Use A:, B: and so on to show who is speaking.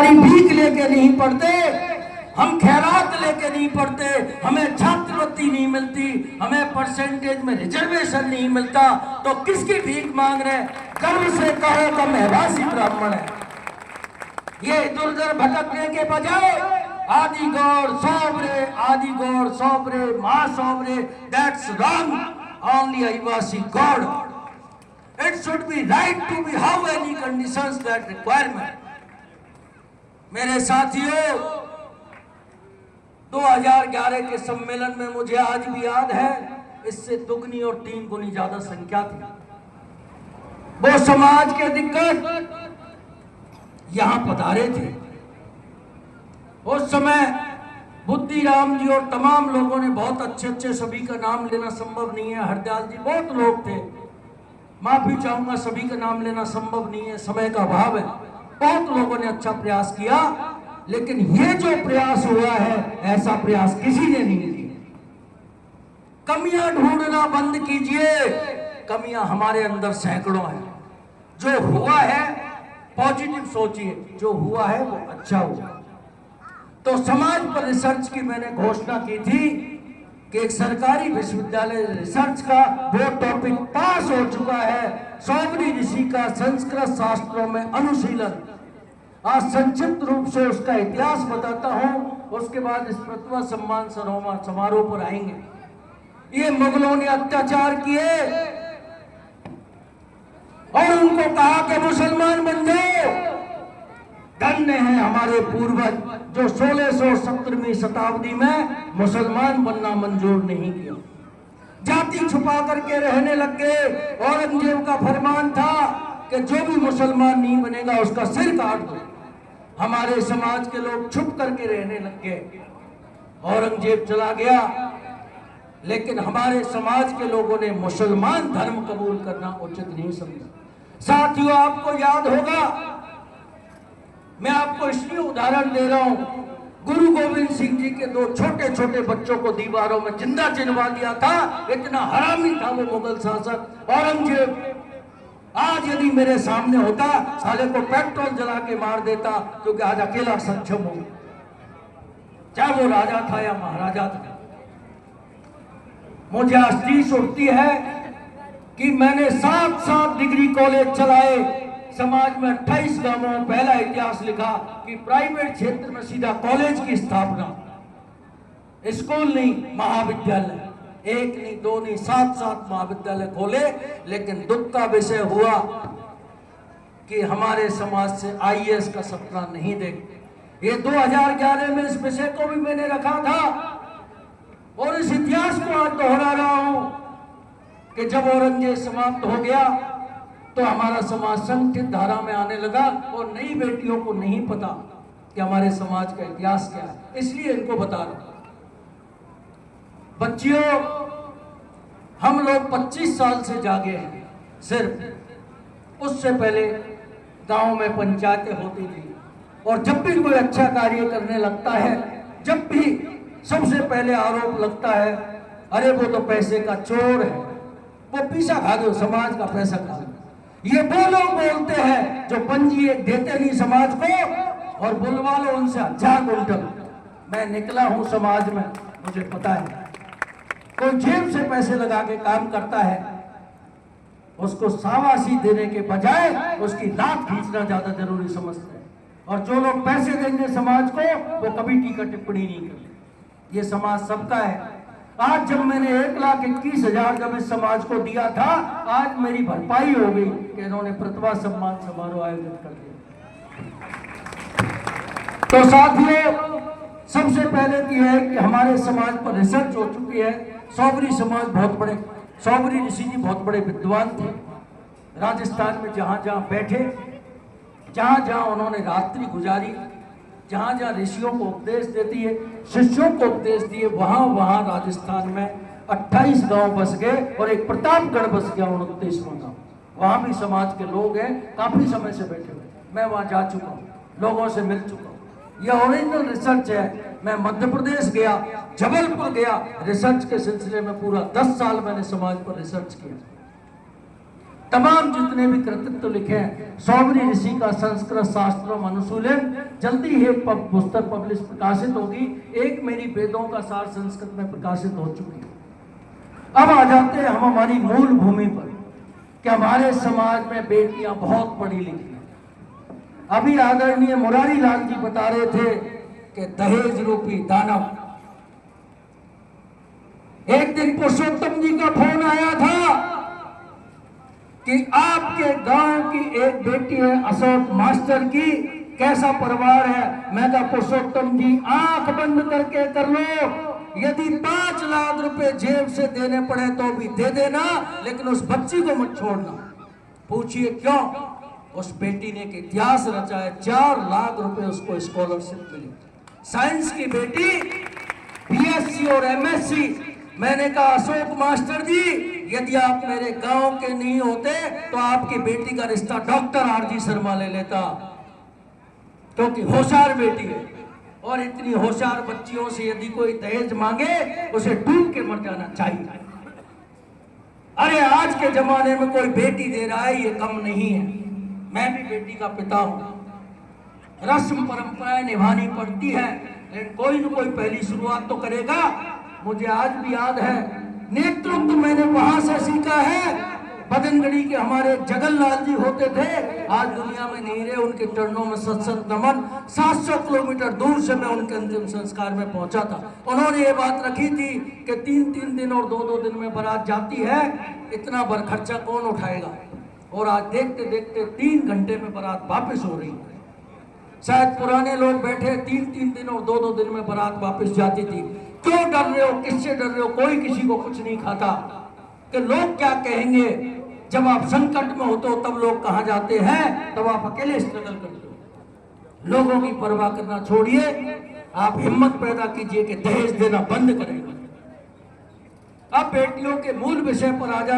A: सरकारी भीख लेके नहीं पढ़ते, हम खैरात लेके नहीं पढ़ते, हमें छात्रवृत्ति नहीं मिलती, हमें परसेंटेज में रिजर्वेशन नहीं मिलता, तो किसकी भीख मांग रहे? गर्व से कहो तो महवासी ब्राह्मण है। ये इधर उधर भटकने के बजाय आदि गौड़ सौबरे, आदि गौड़ सौबरे, महासौबरे, that's wrong. Only Adivasi God. It should be right to be have any conditions that requirement. मेरे साथियों, 2011 के सम्मेलन में मुझे आज भी याद है, इससे दुगनी और 3 गुनी ज्यादा संख्या थी। वो समाज के दिग्गज यहां पधारे थे। उस समय बुद्धिराम जी और तमाम लोगों ने, बहुत अच्छे सभी का नाम लेना संभव नहीं है, हरदयाल जी, बहुत लोग थे, माफी चाहूंगा, सभी का नाम लेना संभव नहीं है, समय का अभाव है। बहुत लोगों ने अच्छा प्रयास किया, लेकिन ये जो प्रयास हुआ है, ऐसा प्रयास किसी ने नहीं किया। कमियां ढूंढना बंद कीजिए, कमियां हमारे अंदर सैकड़ों हैं। जो हुआ है पॉजिटिव सोचिए, जो हुआ है वो अच्छा हुआ। तो समाज पर रिसर्च की मैंने घोषणा की थी कि एक सरकारी विश्वविद्यालय रिसर्च का वो टॉपिक पास हो चुका है, सौबरी ऋषि का संस्कृत शास्त्रों में अनुशीलन। आज संक्षिप्त रूप से उसका इतिहास बताता हूं, उसके बाद इस प्रतिभा सम्मान समारोह पर आएंगे। ये मुगलों ने अत्याचार किए और उनको कहा कि मुसलमान बन जाओ। धन्य है हमारे पूर्वज जो 1617वीं शताब्दी में मुसलमान बनना मंजूर नहीं किया, जाति छुपा करके रहने लग गए। औरंगजेब का फरमान था कि जो भी मुसलमान नहीं बनेगा उसका सिर काट दो। हमारे समाज के लोग छुप करके रहने लग गए। औरंगजेब चला गया, लेकिन हमारे समाज के लोगों ने मुसलमान धर्म कबूल करना उचित नहीं समझा। साथियों, आपको याद होगा, मैं आपको इसलिए उदाहरण दे रहा हूं, गुरु गोविंद सिंह जी के 2 छोटे छोटे बच्चों को दीवारों में जिंदा चिनवा दिया था। इतना हरामी था वो मुगल शासक औरंगजेब। आज यदि मेरे सामने होता, साले को पेट्रोल जला के मार देता, क्योंकि आज अकेला सक्षम हो, चाहे वो राजा था या महाराजा था। मुझे आज टीस उठती है कि मैंने 7 डिग्री कॉलेज चलाए, समाज में 28 गांवों में पहला इतिहास लिखा कि प्राइवेट क्षेत्र में सीधा कॉलेज की स्थापना, स्कूल नहीं, महाविद्यालय, 1 नहीं 2 नहीं 7 महाविद्यालय खोले। लेकिन दुख का विषय हुआ कि हमारे समाज से आईएएस का सपना नहीं देख। ये 2011 में इस विषय को भी मैंने रखा था और इस इतिहास को आज दोहरा रहा हूं कि जब औरंगजेब समाप्त हो गया तो हमारा समाज संगठित धारा में आने लगा और नई बेटियों को नहीं पता कि हमारे समाज का इतिहास क्या है, इसलिए इनको बता रहा हूं। बच्चियों, हम लोग 25 साल से जागे हैं। सिर्फ उससे पहले गांव में पंचायतें होती थी और जब भी कोई अच्छा कार्य करने लगता है, जब भी सबसे पहले आरोप लगता है, अरे वो तो पैसे का चोर है, वो पीछा खा गए, समाज का पैसा खा गए। ये वो लोग बोलते हैं जो पंजी देते नहीं समाज को और बुलवा लो उनसे 1000 कुंटल। मैं निकला हूं समाज में, मुझे पता है कोई जेब से पैसे लगा के काम करता है, उसको शाबाशी देने के बजाय उसकी लात खींचना ज्यादा जरूरी समझते हैं। और जो लोग पैसे देंगे समाज को, वो कभी टीका टिप्पणी नहीं करते। ये समाज सबका है। आज जब मैंने 1,21,000 जब इस समाज को दिया था, आज मेरी भरपाई हो गई कि इन्होंने प्रतिभा सम्मान समारोह आयोजित कर दिया। तो साथियों, सबसे पहले तो यह है कि हमारे समाज पर रिसर्च हो चुकी है। सौबरी समाज बहुत बड़े, सौबरी ऋषि जी बहुत बड़े विद्वान थे। राजस्थान में जहां जहां बैठे, जहां जहां उन्होंने रात्रि गुजारी, जहां जहां ऋषियों को उपदेश देती है, शिष्यों को उपदेश दिए, वहां वहां राजस्थान में 28 गांव बस गए और एक प्रतापगढ़ बस गया 29वां गांव। वहां भी समाज के लोग हैं, काफी समय से बैठे हुए। मैं वहां जा चुका हूं, लोगों से मिल चुका हूं। यह ओरिजिनल रिसर्च है। मैं मध्य प्रदेश गया, जबलपुर गया, रिसर्च के सिलसिले में पूरा 10 साल मैंने समाज पर रिसर्च किया। तमाम जितने भी कृतित्व लिखे हैं, सौमरी ऋषि का संस्कृत शास्त्रों अनुशीलन, जल्दी ही एक पुस्तक पब्लिश प्रकाशित होगी। एक मेरी वेदों का सार संस्कृत में प्रकाशित हो चुकी है। अब आ जाते हैं हम हमारी मूल भूमि पर कि हमारे समाज में बेटियां बहुत पढ़ी लिखी हैं। अभी आदरणीय मुरारी लाल जी बता रहे थे कि दहेज रूपी दानव। एक दिन पुरुषोत्तम जी का फोन आया था कि आपके गांव की एक बेटी है अशोक मास्टर की, कैसा परिवार है। मैं कहा पुरुषोत्तम जी आंख बंद करके कर लो, यदि 5 लाख रुपए जेब से देने पड़े तो भी दे देना, लेकिन उस बच्ची को मत छोड़ना। पूछिए क्यों? उस बेटी ने एक इतिहास रचा है, 4 लाख रुपए उसको स्कॉलरशिप मिली। साइंस की बेटी, बीएससी और एमएससी। मैंने कहा अशोक मास्टर जी, यदि आप मेरे गांव के नहीं होते तो आपकी बेटी का रिश्ता डॉक्टर आरजी शर्मा ले लेता, क्योंकि होशियार बेटी है। और इतनी होशियार बच्चियों से यदि कोई दहेज मांगे, उसे डूब के मर जाना चाहिए। अरे आज के जमाने में कोई बेटी दे रहा है, ये कम नहीं है। मैं भी बेटी का पिता हूं। रस्म परंपराएं निभानी पड़ती है, लेकिन कोई न कोई पहली शुरुआत तो करेगा। मुझे आज भी याद है, नेतृत्व मैंने वहां से सीखा है। बदनगढ़ी के हमारे जगन्नाथ जी होते थे, आज दुनिया में नहीं रहे, उनके चरणों में सत नमन। 700 किलोमीटर दूर से मैं उनके अंतिम संस्कार में पहुंचा था। उन्होंने ये बात रखी थी कि 3-3 दिन और 2-2 दिन में बारात जाती है, इतना बड़ा खर्चा कौन उठाएगा। और आज देखते देखते 3 घंटे में बारात वापस हो रही है। शायद पुराने लोग बैठे 3-3 दिन और 2-2 दिन में बारात वापस जाती थी। क्यों डर रहे हो, किससे डर रहे हो? कोई किसी को कुछ नहीं खाता कि लोग क्या कहेंगे। जब आप संकट में होते हो तब लोग कहां जाते हैं, तब आप अकेले स्ट्रगल करते हो। लोगों की परवाह करना छोड़िए, आप हिम्मत पैदा कीजिए कि दहेज देना बंद करेंगे। अब बेटियों के मूल विषय पर आ जाए।